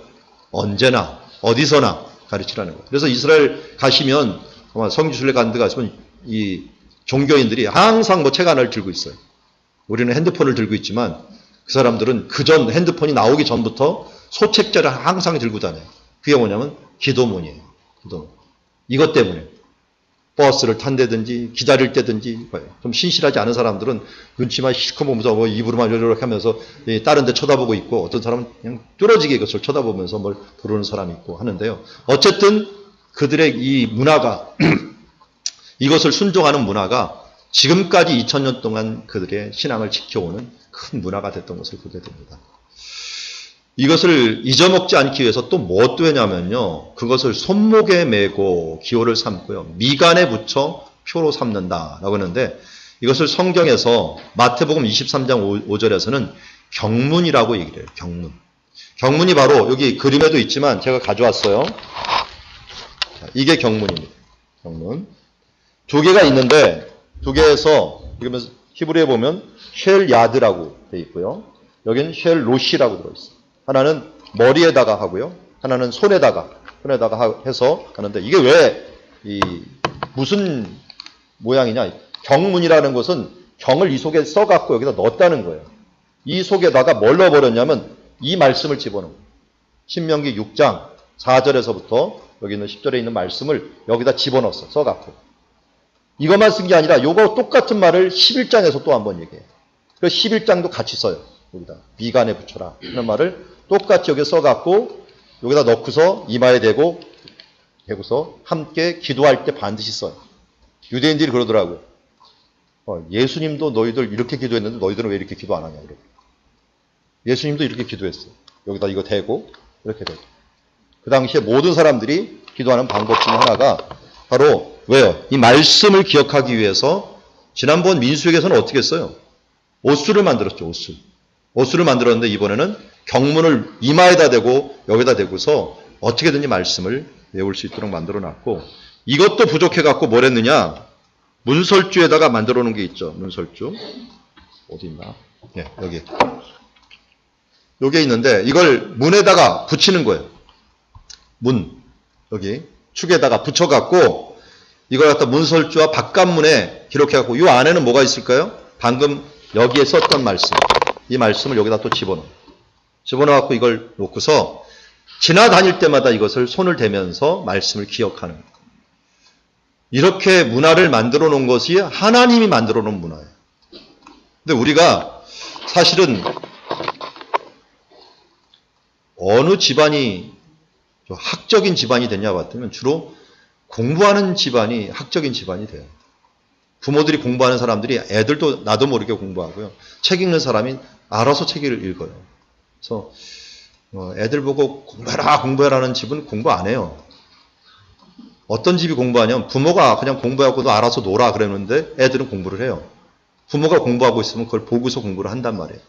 언제나 어디서나 가르치라는 거예요. 그래서 이스라엘 가시면 아마 성지순례 가는 데 가시면 이 종교인들이 항상 뭐 책 하나를 들고 있어요. 우리는 핸드폰을 들고 있지만 그 사람들은 그전 핸드폰이 나오기 전부터 소책자를 항상 들고 다녀요. 그게 뭐냐면 기도문이에요. 기도문. 이것 때문에 버스를 탄다든지 기다릴 때든지 좀 신실하지 않은 사람들은 눈치만 실컷 보면서 뭐 입으로만 이렇게 하면서 다른 데 쳐다보고 있고 어떤 사람은 그냥 뚫어지게 이것을 쳐다보면서 뭘 부르는 사람이 있고 하는데요. 어쨌든 그들의 이 문화가 이것을 순종하는 문화가 지금까지 2000년 동안 그들의 신앙을 지켜오는 큰 문화가 됐던 것을 보게 됩니다. 이것을 잊어먹지 않기 위해서 또 무엇도 했냐면요. 그것을 손목에 메고 기호를 삼고요. 미간에 붙여 표로 삼는다라고 하는데 이것을 성경에서 마태복음 23장 5절에서는 경문이라고 얘기를 해요. 경문. 경문이 바로 여기 그림에도 있지만 제가 가져왔어요. 이게 경문입니다. 경문. 2개가 있는데 2개에서 이러면서 히브리에 보면 쉘 야드라고 되어 있고요. 여기는 쉘 로시라고 들어있어요. 하나는 머리에다가 하고요. 하나는 손에다가 해서 하는데 이게 왜 무슨 모양이냐. 경문이라는 것은 경을 이 속에 써갖고 여기다 넣었다는 거예요. 이 속에다가 뭘 넣어버렸냐면 이 말씀을 집어넣은 거예요. 신명기 6장 4절에서부터 여기 있는 10절에 있는 말씀을 여기다 집어넣었어. 써갖고. 이것만 쓴 게 아니라 요거 똑같은 말을 11장에서 또 한번 얘기해요. 그래서 11장도 같이 써요. 여기다 미간에 붙여라 하는 말을 똑같이 여기 써갖고 여기다 넣고서 이마에 대고서 함께 기도할 때 반드시 써요. 유대인들이 그러더라고요. 예수님도 너희들 이렇게 기도했는데 너희들은 왜 이렇게 기도 안 하냐. 그러고. 예수님도 이렇게 기도했어요. 여기다 이거 대고 이렇게 대고. 그 당시에 모든 사람들이 기도하는 방법 중에 하나가 바로 왜요? 이 말씀을 기억하기 위해서 지난번 민수에게서는 어떻게 했어요? 옷수를 만들었죠. 옷수를 만들었는데 이번에는 경문을 이마에다 대고 여기다 대고서 어떻게든지 말씀을 외울 수 있도록 만들어놨고 이것도 부족해갖고 뭘 했느냐? 문설주에다가 만들어 놓은 게 있죠. 문설주. 어디 있나? 네, 여기. 여기에 있는데 이걸 문에다가 붙이는 거예요. 문. 여기 축에다가 붙여갖고 이걸 갖다 문설주와 바깥문에 기록해갖고 이 안에는 뭐가 있을까요? 방금 여기에 썼던 말씀. 이 말씀을 여기다 또 집어넣어갖고 이걸 놓고서 지나다닐 때마다 이것을 손을 대면서 말씀을 기억하는 것. 이렇게 문화를 만들어 놓은 것이 하나님이 만들어 놓은 문화예요. 근데 우리가 사실은 어느 집안이 학적인 집안이 됐냐 봤더니 주로 공부하는 집안이 학적인 집안이 돼요. 부모들이 공부하는 사람들이 애들도 나도 모르게 공부하고요. 책 읽는 사람이 알아서 책을 읽어요. 그래서 애들 보고 공부해라는 집은 공부 안 해요. 어떤 집이 공부하냐면 부모가 그냥 공부하고 너 알아서 놀아 그러는데 애들은 공부를 해요. 부모가 공부하고 있으면 그걸 보고서 공부를 한단 말이에요.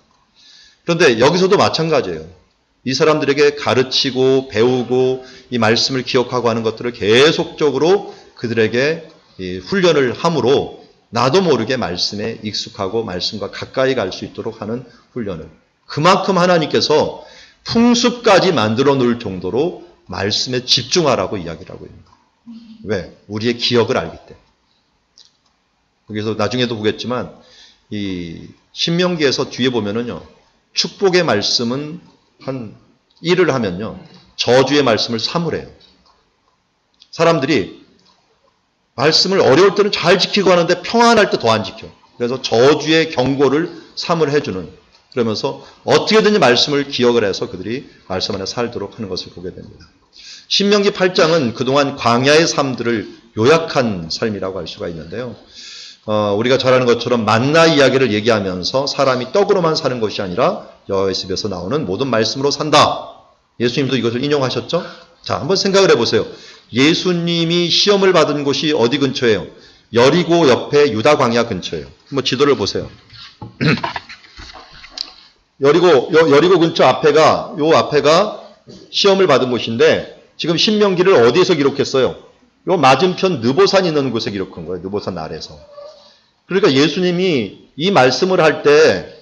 그런데 여기서도 마찬가지예요. 이 사람들에게 가르치고 배우고 이 말씀을 기억하고 하는 것들을 계속적으로 그들에게 훈련을 함으로 나도 모르게 말씀에 익숙하고 말씀과 가까이 갈 수 있도록 하는 훈련을. 그만큼 하나님께서 풍습까지 만들어 놓을 정도로 말씀에 집중하라고 이야기를 하고 있는 거예요. 왜? 우리의 기억을 알기 때문에. 그래서 나중에도 보겠지만 이 신명기에서 뒤에 보면은요. 축복의 말씀은 한 1을 하면요. 저주의 말씀을 3을 해요. 사람들이 말씀을 어려울 때는 잘 지키고 하는데 평안할 때 더 안 지켜. 그래서 저주의 경고를 3을 해주는, 그러면서 어떻게든지 말씀을 기억을 해서 그들이 말씀 안에 살도록 하는 것을 보게 됩니다. 신명기 8장은 그동안 광야의 삶들을 요약한 삶이라고 할 수가 있는데요. 우리가 잘 아는 것처럼 만나 이야기를 얘기하면서 사람이 떡으로만 사는 것이 아니라 여호와의 집에서 나오는 모든 말씀으로 산다. 예수님도 이것을 인용하셨죠? 자, 한번 생각을 해보세요. 예수님이 시험을 받은 곳이 어디 근처예요? 여리고 옆에 유다 광야 근처예요. 한번 지도를 보세요. 여리고 근처 앞에가 시험을 받은 곳인데 지금 신명기를 어디에서 기록했어요? 요 맞은편 느보산 있는 곳에 기록한 거예요. 느보산 아래에서. 그러니까 예수님이 이 말씀을 할 때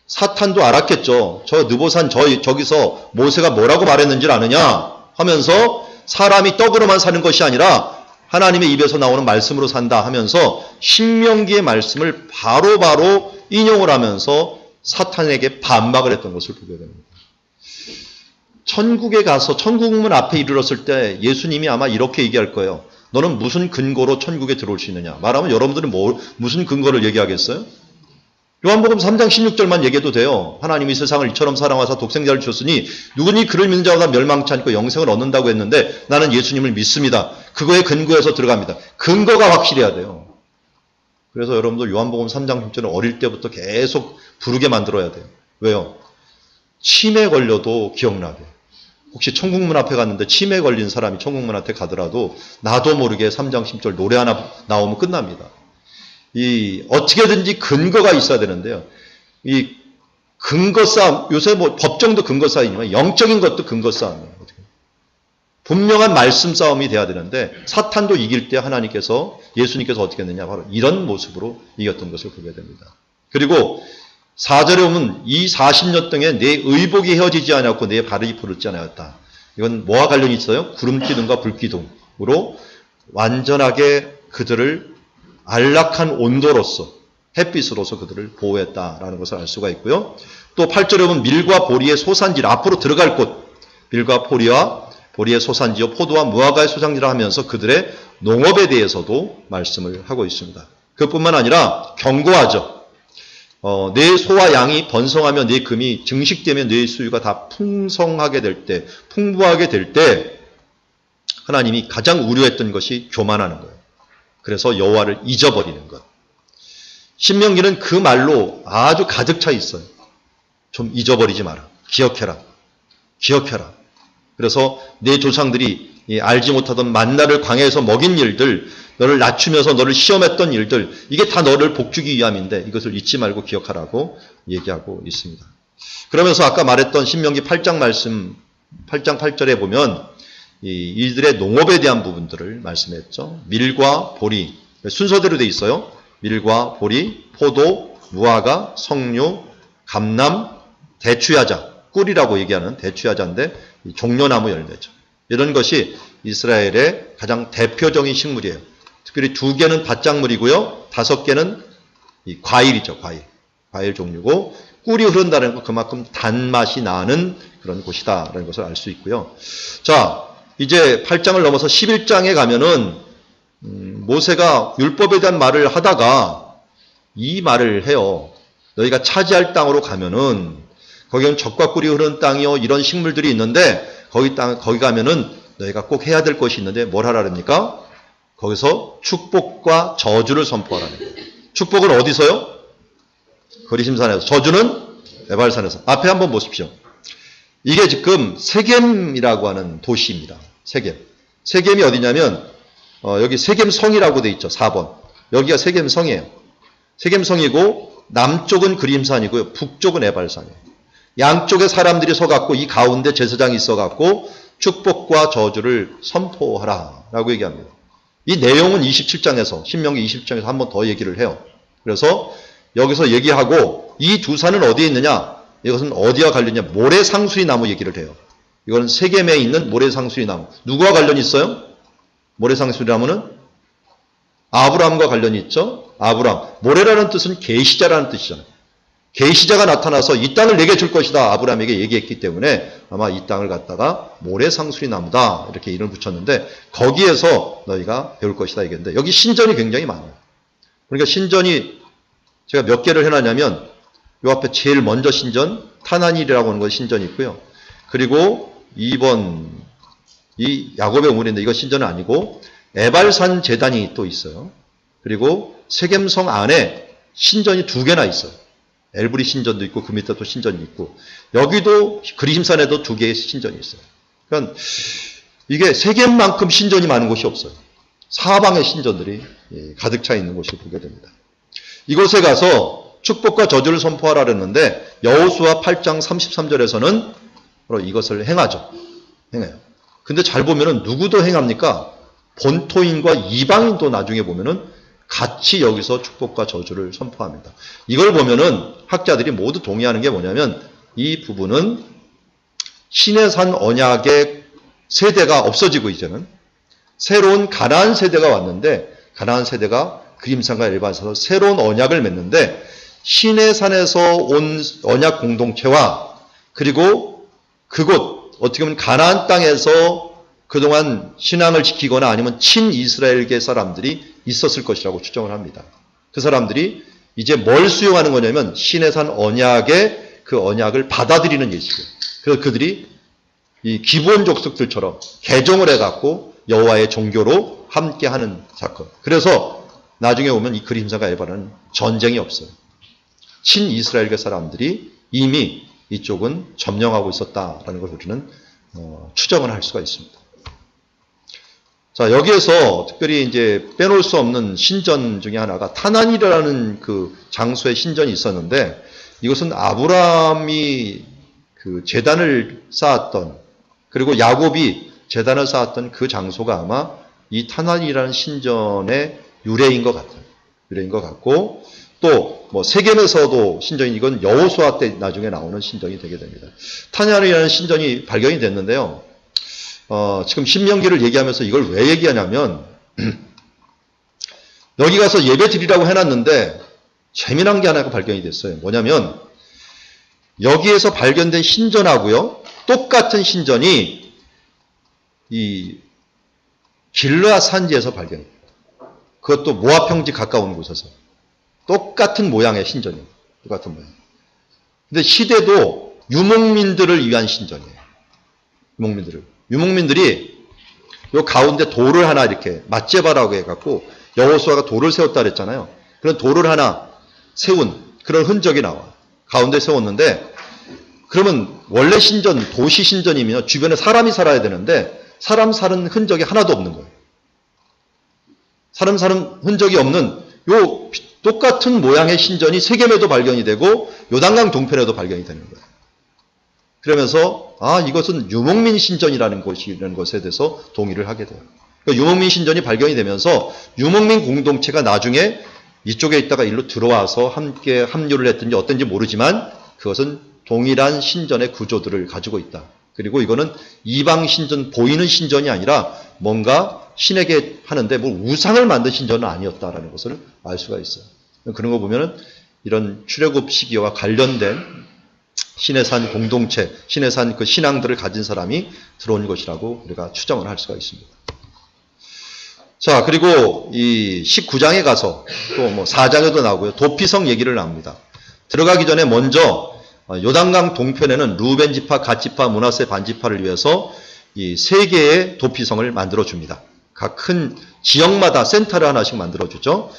사탄도 알았겠죠. 저 느보산 저기서 모세가 뭐라고 말했는지를 아느냐 하면서 사람이 떡으로만 사는 것이 아니라 하나님의 입에서 나오는 말씀으로 산다 하면서 신명기의 말씀을 바로바로 인용을 하면서 사탄에게 반박을 했던 것을 보게 됩니다. 천국에 가서 천국문 앞에 이르렀을 때 예수님이 아마 이렇게 얘기할 거예요. 너는 무슨 근거로 천국에 들어올 수 있느냐. 말하면 여러분들은 무슨 근거를 얘기하겠어요? 요한복음 3장 16절만 얘기해도 돼요. 하나님이 세상을 이처럼 사랑하사 독생자를 주셨으니 누구니 그를 믿는 자마다 멸망치 않고 영생을 얻는다고 했는데 나는 예수님을 믿습니다. 그거에 근거해서 들어갑니다. 근거가 확실해야 돼요. 그래서 여러분들 요한복음 3장 16절은 어릴 때부터 계속 부르게 만들어야 돼요. 왜요? 치매 걸려도 기억나게. 혹시 천국문 앞에 갔는데 치매 걸린 사람이 천국문 앞에 가더라도 나도 모르게 3장 10절 노래 하나 나오면 끝납니다. 어떻게든지 근거가 있어야 되는데요. 이 근거 싸움, 요새 뭐 법정도 근거 싸움이지만 영적인 것도 근거 싸움이에요. 분명한 말씀 싸움이 돼야 되는데 사탄도 이길 때 예수님께서 어떻게 했느냐, 바로 이런 모습으로 이겼던 것을 보게 됩니다. 그리고 4절에 보면 이 40년 동안 내 의복이 헤어지지 않았고 내 발이 부르지 않았다. 이건 뭐와 관련이 있어요? 구름기둥과 불기둥으로 완전하게 그들을 안락한 온도로서 햇빛으로서 그들을 보호했다라는 것을 알 수가 있고요. 또 8절에 보면 밀과 보리의 소산지를 앞으로 들어갈 곳, 밀과 보리의 소산지요 포도와 무화과의 소산지라 하면서 그들의 농업에 대해서도 말씀을 하고 있습니다. 그뿐만 아니라 경고하죠. 내 소와 양이 번성하며 내 금이 증식되며 내 수유가 다 풍성하게 될 때, 풍부하게 될 때 하나님이 가장 우려했던 것이 교만하는 거예요. 그래서 여호와를 잊어버리는 것. 신명기는 그 말로 아주 가득 차 있어요. 좀 잊어버리지 마라. 기억해라. 그래서 내 조상들이 알지 못하던 만나를 광야에서 먹인 일들, 너를 낮추면서 너를 시험했던 일들, 이게 다 너를 복주기 위함인데 이것을 잊지 말고 기억하라고 얘기하고 있습니다. 그러면서 아까 말했던 신명기 8장 말씀, 8장 8절에 보면 이들의 농업에 대한 부분들을 말씀했죠. 밀과 보리, 순서대로 돼 있어요. 밀과 보리, 포도, 무화과, 석류, 감람, 대추야자, 꿀이라고 얘기하는 대추야자인데 종려나무 열매죠. 이런 것이 이스라엘의 가장 대표적인 식물이에요. 특별히 2개는 밭작물이고요. 5개는 과일이죠. 과일 종류고 꿀이 흐른다는 건 그만큼 단맛이 나는 그런 곳이다라는 것을 알 수 있고요. 자, 이제 8장을 넘어서 11장에 가면은 모세가 율법에 대한 말을 하다가 이 말을 해요. 너희가 차지할 땅으로 가면은 거기는 젖과 꿀이 흐르는 땅이요 이런 식물들이 있는데 거기 가면은 너희가 꼭 해야 될 것이 있는데 뭘 하라 그럽니까? 거기서 축복과 저주를 선포하라는 거예요. 축복은 어디서요? 거리심산에서. 저주는 에발산에서. 앞에 한번 보십시오. 이게 지금 세겜이라고 하는 도시입니다. 세겜. 세겜이 어디냐면 여기 세겜성이라고 돼 있죠. 4번. 여기가 세겜성이에요. 세겜성이고 남쪽은 그림산이고요. 북쪽은 에발산이에요. 양쪽에 사람들이 서갖고 이 가운데 제사장이 있어갖고 축복과 저주를 선포하라 라고 얘기합니다. 이 내용은 27장에서 신명기 27장에서 한 번 더 얘기를 해요. 그래서 여기서 얘기하고 이 두 산은 어디에 있느냐? 이것은 어디와 관련이냐? 모래상수리 나무 얘기를 해요. 이거는 세겜에 있는 모래상수리 나무. 누구와 관련이 있어요? 모래상수리 나무는 아브라함과 관련이 있죠. 아브라함. 모래라는 뜻은 계시자라는 뜻이잖아요. 계시자가 나타나서 이 땅을 내게 줄 것이다. 아브라함에게 얘기했기 때문에 아마 이 땅을 갖다가 모래상수리 나무다. 이렇게 이름을 붙였는데 거기에서 너희가 배울 것이다 얘기했는데 여기 신전이 굉장히 많아요. 그러니까 신전이 제가 몇 개를 해놨냐면 요 앞에 제일 먼저 신전 타나닐이라고 하는 거 신전이 있고요. 그리고 2번 이 야곱의 우물인데 이거 신전은 아니고 에발산 제단이 또 있어요. 그리고 세겜성 안에 신전이 2개나 있어요. 엘브리 신전도 있고 그 밑에 또 신전이 있고 여기도 그리심산에도 2개의 신전이 있어요. 그러니까 이게 세겜만큼 신전이 많은 곳이 없어요. 사방의 신전들이 가득 차 있는 곳을 보게 됩니다. 이곳에 가서 축복과 저주를 선포하라 그랬는데 여호수아 8장 33절에서는 바로 이것을 행하죠. 행해요. 근데 잘 보면은 누구도 행합니까? 본토인과 이방인도 나중에 보면은 같이 여기서 축복과 저주를 선포합니다. 이걸 보면은 학자들이 모두 동의하는 게 뭐냐면 이 부분은 시내산 언약의 세대가 없어지고 이제는 새로운 가나안 세대가 왔는데 가나안 세대가 그림산과 엘반산에서 새로운 언약을 맺는데 시내산에서 온 언약 공동체와 그리고 그곳 어떻게 보면 가나안 땅에서 그동안 신앙을 지키거나 아니면 친이스라엘계 사람들이 있었을 것이라고 추정을 합니다. 그 사람들이 이제 뭘 수용하는 거냐면 시내산 언약의 그 언약을 받아들이는 예식이에요. 그래서 그들이 이 기브온 족속들처럼 개종을 해갖고 여호와의 종교로 함께하는 사건. 그래서 나중에 오면 이 그림산과 엘바는 전쟁이 없어요. 친이스라엘계 사람들이 이미 이쪽은 점령하고 있었다라는 걸 우리는 추정을 할 수가 있습니다. 자, 여기에서 특별히 이제 빼놓을 수 없는 신전 중에 하나가 타난이라는 그 장소에 신전이 있었는데 이것은 아브라함이 그 제단을 쌓았던 그리고 야곱이 제단을 쌓았던 그 장소가 아마 이 타난이라는 신전의 유래인 것 같아요. 유래인 것 같고 또 뭐 세겜에서도 신전이 이건 여호수아 때 나중에 나오는 신전이 되게 됩니다. 타난이라는 신전이 발견이 됐는데요. 지금 신명기를 얘기하면서 이걸 왜 얘기하냐면 여기 가서 예배 드리라고 해놨는데 재미난 게 하나가 발견이 됐어요. 뭐냐면 여기에서 발견된 신전하고요. 똑같은 신전이 이 길르앗 산지에서 발견해요. 그것도 모압 평지 가까운 곳에서 똑같은 모양의 신전이에요. 똑같은 모양. 근데 시대도 유목민들을 위한 신전이에요. 유목민들이 요 가운데 돌을 하나 이렇게 맞제바라고 해갖고 여호수아가 돌을 세웠다 그랬잖아요. 그런 돌을 하나 세운 그런 흔적이 나와. 가운데 세웠는데 그러면 원래 신전, 도시 신전이면 주변에 사람이 살아야 되는데 사람 사는 흔적이 하나도 없는 거예요. 사람 사는 흔적이 없는 요 똑같은 모양의 신전이 세겜에도 발견이 되고 요단강 동편에도 발견이 되는 거예요. 그러면서 이것은 유목민 신전이라는 것에 대해서 동의를 하게 돼요. 그러니까 유목민 신전이 발견이 되면서 유목민 공동체가 나중에 이쪽에 있다가 일로 들어와서 함께 합류를 했든지 어떤지 모르지만 그것은 동일한 신전의 구조들을 가지고 있다. 그리고 이거는 이방 신전, 보이는 신전이 아니라 뭔가 신에게 하는데 뭐 우상을 만든 신전은 아니었다라는 것을 알 수가 있어요. 그런 거 보면은 이런 출애굽 시기와 관련된 신의 산 공동체, 신의 산 그 신앙들을 가진 사람이 들어온 것이라고 우리가 추정을 할 수가 있습니다. 자, 그리고 이 19장에 가서 또 뭐 4장에도 나오고요. 도피성 얘기를 나옵니다. 들어가기 전에 먼저 요단강 동편에는 루벤 지파, 갓 지파, 므낫세 반 지파를 위해서 이 세 개의 도피성을 만들어 줍니다. 각 큰 지역마다 센터를 하나씩 만들어 주죠.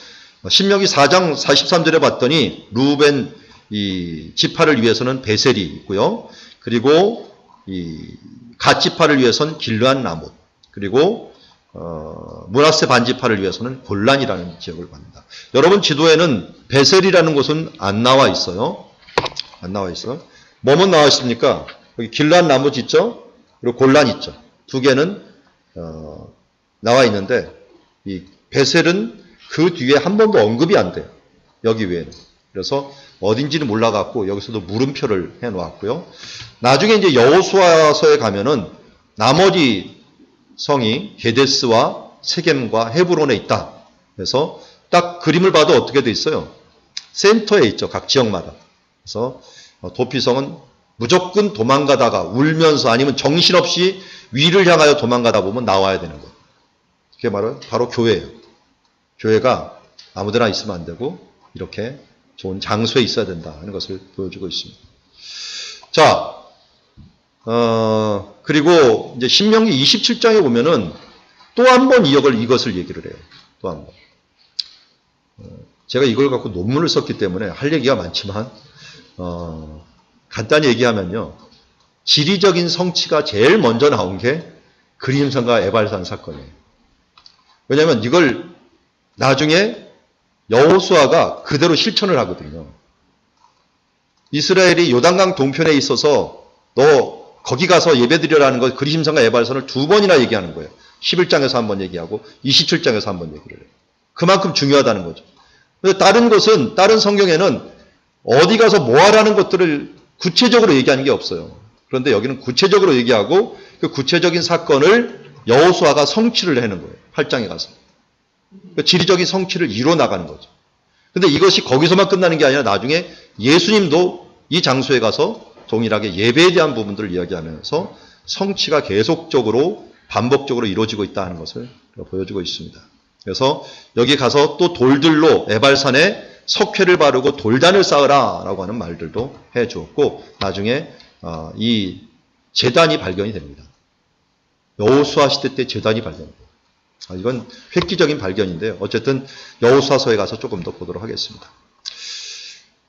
신명기 4장 43절에 봤더니 루벤 이 지파를 위해서는 베셀이 있고요. 그리고 이 갓 지파를 위해서는 길르한 라못, 그리고 므낫세 반 지파를 위해서는 골란이라는 지역을 받는다. 여러분 지도에는 베셀이라는 곳은 안 나와 있어요. 안 나와 있어요. 뭐만 나와 있습니까? 여기 길르한 라못 있죠? 그리고 골란 있죠. 두 개는 나와 있는데 이 베셀은 그 뒤에 한 번도 언급이 안 돼요. 여기 외에는. 그래서 어딘지는 몰라갖고 여기서도 물음표를 해놓았고요. 나중에 이제 여호수아서에 가면은 나머지 성이 게데스와 세겜과 헤브론에 있다. 그래서 딱 그림을 봐도 어떻게 돼 있어요? 센터에 있죠. 각 지역마다. 그래서 도피성은 무조건 도망가다가 울면서 아니면 정신없이 위를 향하여 도망가다 보면 나와야 되는 거예요. 그게 바로 교회예요. 교회가 아무데나 있으면 안 되고 이렇게 좋은 장소에 있어야 된다 하는 것을 보여주고 있습니다. 자, 그리고 이제 신명기 27장에 보면은 또 한 번 이것을 얘기를 해요. 또 한 번. 제가 이걸 갖고 논문을 썼기 때문에 할 얘기가 많지만, 간단히 얘기하면요. 지리적인 성취가 제일 먼저 나온 게 그림산과 에발산 사건이에요. 왜냐하면 이걸 나중에 여호수아가 그대로 실천을 하거든요. 이스라엘이 요단강 동편에 있어서 너 거기 가서 예배드려라는 것 그리심산과 에발산을 두 번이나 얘기하는 거예요. 11장에서 한 번 얘기하고 27장에서 한 번 얘기를 해요. 그만큼 중요하다는 거죠. 다른 것은 다른 성경에는 어디 가서 뭐 하라는 것들을 구체적으로 얘기하는 게 없어요. 그런데 여기는 구체적으로 얘기하고 그 구체적인 사건을 여호수아가 성취를 하는 거예요. 8장에 가서. 지리적인 성취를 이뤄 나가는 거죠. 근데 이것이 거기서만 끝나는 게 아니라 나중에 예수님도 이 장소에 가서 동일하게 예배에 대한 부분들을 이야기하면서 성취가 계속적으로 반복적으로 이루어지고 있다는 것을 보여주고 있습니다. 그래서 여기 가서 또 돌들로 에발산에 석회를 바르고 돌단을 쌓으라 라고 하는 말들도 해 주었고 나중에 이 제단이 발견이 됩니다. 여호수아 시대 때 제단이 발견됩니다. 이건 획기적인 발견인데요. 어쨌든 여호수아서에 가서 조금 더 보도록 하겠습니다.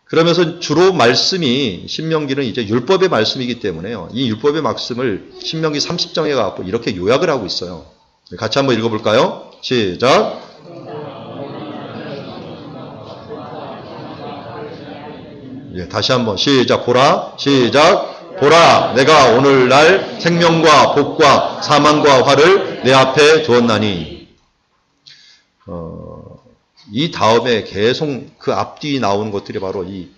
그러면서 주로 말씀이 신명기는 이제 율법의 말씀이기 때문에요. 이 율법의 말씀을 신명기 30장에 가서 이렇게 요약을 하고 있어요. 같이 한번 읽어볼까요? 시작. 예, 다시 한번 시작. 보라. 시작. 보라. 내가 오늘날 생명과 복과 사망과 화를 내 앞에 두었나니. 이 다음에 계속 그 앞뒤 나오는 것들이 바로 이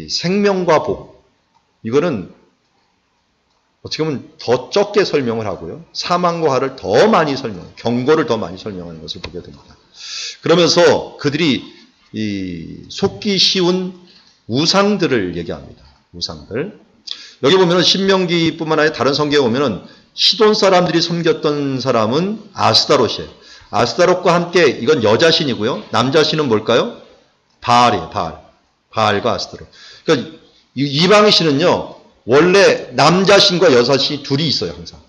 생명과 복. 이거는 어떻게 보면 더 적게 설명을 하고요. 사망과 화를 더 많이 경고를 더 많이 설명하는 것을 보게 됩니다. 그러면서 그들이 속기 쉬운 우상들을 얘기합니다. 우상들. 여기 보면은 신명기뿐만 아니라 다른 성경에 보면은 시돈 사람들이 섬겼던 사람은 아스다롯이에요. 아스다롯과 함께 이건 여자 신이고요. 남자 신은 뭘까요? 바알이에요. 바알과 아스다롯. 그러니까 이방의 신은요. 원래 남자 신과 여자 신이 둘이 있어요. 항상.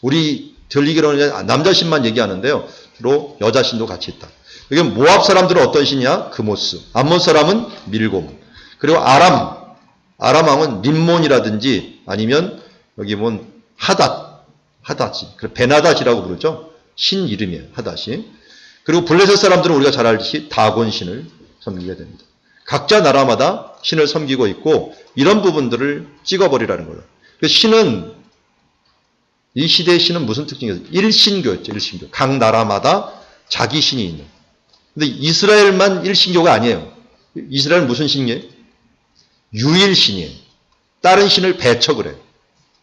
우리 들리기로는 남자 신만 얘기하는데요. 주로 여자 신도 같이 있다. 여기 모압 사람들은 어떤 신이야? 그모스. 암몬 사람은 밀곰. 그리고 아람 왕은 림몬이라든지 아니면 여기 보면 하닷이. 베나닷이라고 부르죠. 신 이름이에요. 하닷이. 그리고 블레셋 사람들은 우리가 잘 알듯이 다곤 신을 섬기게 됩니다. 각자 나라마다 신을 섬기고 있고 이런 부분들을 찍어버리라는 거예요. 신은 이 시대의 신은 무슨 특징이었어요? 일신교였죠. 일신교. 각 나라마다 자기 신이 있는. 근데 이스라엘만 일신교가 아니에요. 이스라엘은 무슨 신이에요? 유일신이에요. 다른 신을 배척을 해요.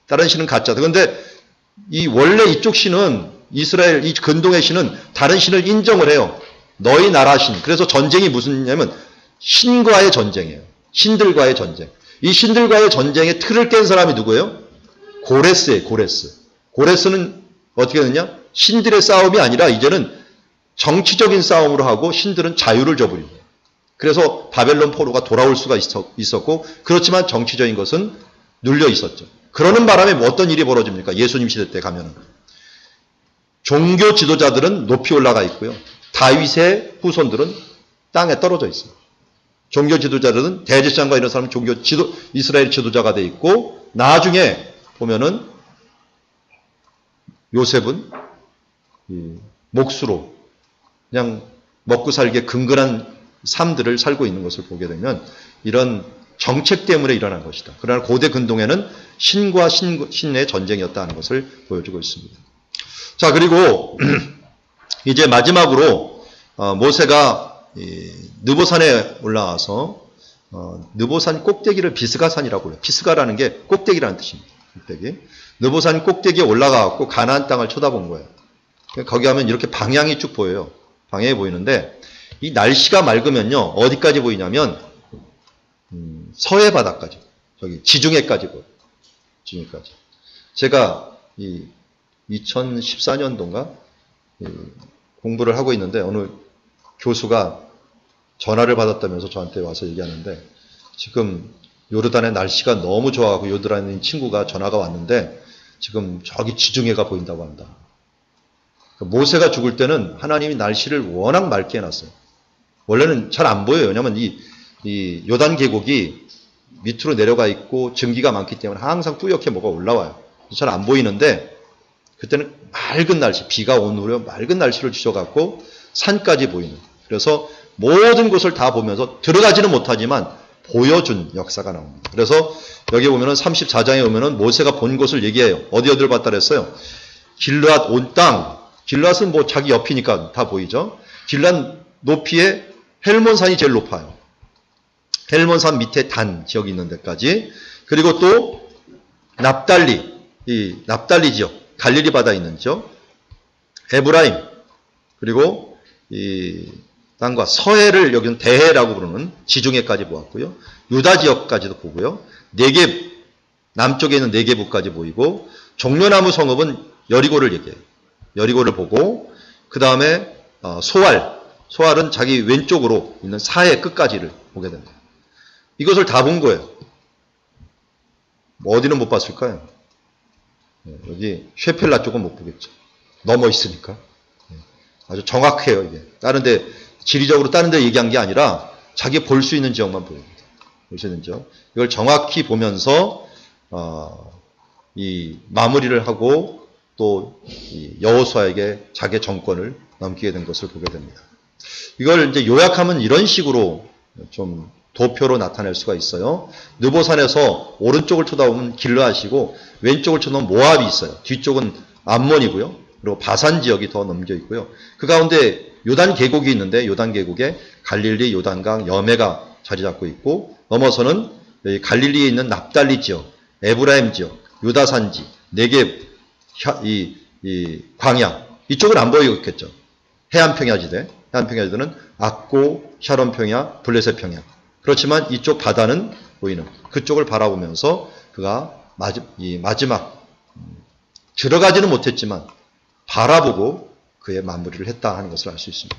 다른 신은 가짜다. 그런데 원래 이쪽 신은 이스라엘 이 근동의 신은 다른 신을 인정을 해요. 너희 나라 신. 그래서 전쟁이 무슨 냐면 신과의 전쟁이에요. 신들과의 전쟁. 이 신들과의 전쟁의 틀을 깬 사람이 누구예요? 고레스예요. 고레스. 고레스는 어떻게 됐냐? 신들의 싸움이 아니라 이제는 정치적인 싸움으로 하고 신들은 자유를 줘버린 거예요. 그래서 바벨론 포로가 돌아올 수가 있었고, 그렇지만 정치적인 것은 눌려 있었죠. 그러는 바람에 어떤 일이 벌어집니까? 예수님 시대 때 가면은. 종교 지도자들은 높이 올라가 있고요. 다윗의 후손들은 땅에 떨어져 있어요. 종교 지도자들은 대제사장과 이런 사람은 이스라엘 지도자가 돼 있고, 나중에 보면은 요셉은 목수로 그냥 먹고 살기에 근근한 삶들을 살고 있는 것을 보게 되면 이런 정책 때문에 일어난 것이다. 그러나 고대 근동에는 신과 신의 전쟁이었다는 것을 보여주고 있습니다. 자, 그리고 이제 마지막으로 모세가 느보산에 올라와서 느보산 꼭대기를 비스가산이라고 해요. 비스가라는 게 꼭대기라는 뜻입니다. 꼭대기. 느보산 꼭대기에 올라가고 가나안 땅을 쳐다본 거예요. 거기 가면 이렇게 방향이 쭉 보여요. 방향이 보이는데 이 날씨가 맑으면요 어디까지 보이냐면 서해 바다까지, 저기 지중해까지 보여요. 지중해까지. 제가 2014년도인가 공부를 하고 있는데 어느 교수가 전화를 받았다면서 저한테 와서 얘기하는데, 지금 요르단의 날씨가 너무 좋아하고 요르단에 있는 친구가 전화가 왔는데 지금 저기 지중해가 보인다고 한다. 모세가 죽을 때는 하나님이 날씨를 워낙 맑게 해놨어요. 원래는 잘 안 보여요. 왜냐하면 이 요단 계곡이 밑으로 내려가 있고 증기가 많기 때문에 항상 뿌옇게 뭐가 올라와요. 잘 안 보이는데 그때는 맑은 날씨, 비가 온 후에 맑은 날씨를 주셔갖고 산까지 보이는. 그래서 모든 곳을 다 보면서 들어가지는 못하지만 보여준 역사가 나옵니다. 그래서 여기 보면은 34장에 오면은 모세가 본 곳을 얘기해요. 어디를 봤다 그랬어요? 길르앗 온 땅. 길르앗은 뭐 자기 옆이니까 다 보이죠. 길르앗 높이에 헬몬산이 제일 높아요. 헬몬산 밑에 단 지역이 있는 데까지. 그리고 또 납달리, 이 납달리 지역, 갈릴리 바다에 있는 지역, 에브라임, 그리고 이 땅과 서해를 여기는 대해라고 부르는 지중해까지 보았고요. 유다 지역까지도 보고요. 네겝, 남쪽에 있는 네겝까지 보이고, 종려나무 성읍은 여리고를 얘기해요. 여리고를 보고, 그 다음에 소알은 자기 왼쪽으로 있는 사해 끝까지를 보게 됩니다. 이것을 다 본 거예요. 뭐 어디는 못 봤을까요? 여기 쉐펠라 쪽은 못 보겠죠. 넘어 있으니까. 아주 정확해요, 이게. 지리적으로 다른 데 얘기한 게 아니라 자기 볼 수 있는 지역만 보입니다. 볼 수 있는 지역. 이걸 정확히 보면서, 이 마무리를 하고 또 여호수아에게 자기의 정권을 넘기게 된 것을 보게 됩니다. 이걸 이제 요약하면 이런 식으로 좀 도표로 나타낼 수가 있어요. 느보산에서 오른쪽을 쳐다보면 길르앗이고 왼쪽을 쳐다보면 모압이 있어요. 뒤쪽은 암몬이고요. 그리고 바산 지역이 더 넘겨 있고요. 그 가운데 요단 계곡이 있는데 요단 계곡에 갈릴리, 요단강, 여매가 자리 잡고 있고, 넘어서는 갈릴리에 있는 납달리 지역, 에브라임 지역, 유다산지, 네겝, 이 광야, 이쪽은 안 보이겠죠. 해안평야지대, 해안평야지대는 악고, 샤론평야, 블레셋 평야. 그렇지만 이쪽 바다는 보이는, 그쪽을 바라보면서 그가 마지막 들어가지는 못했지만 바라보고 그의 마무리를 했다 하는 것을 알 수 있습니다.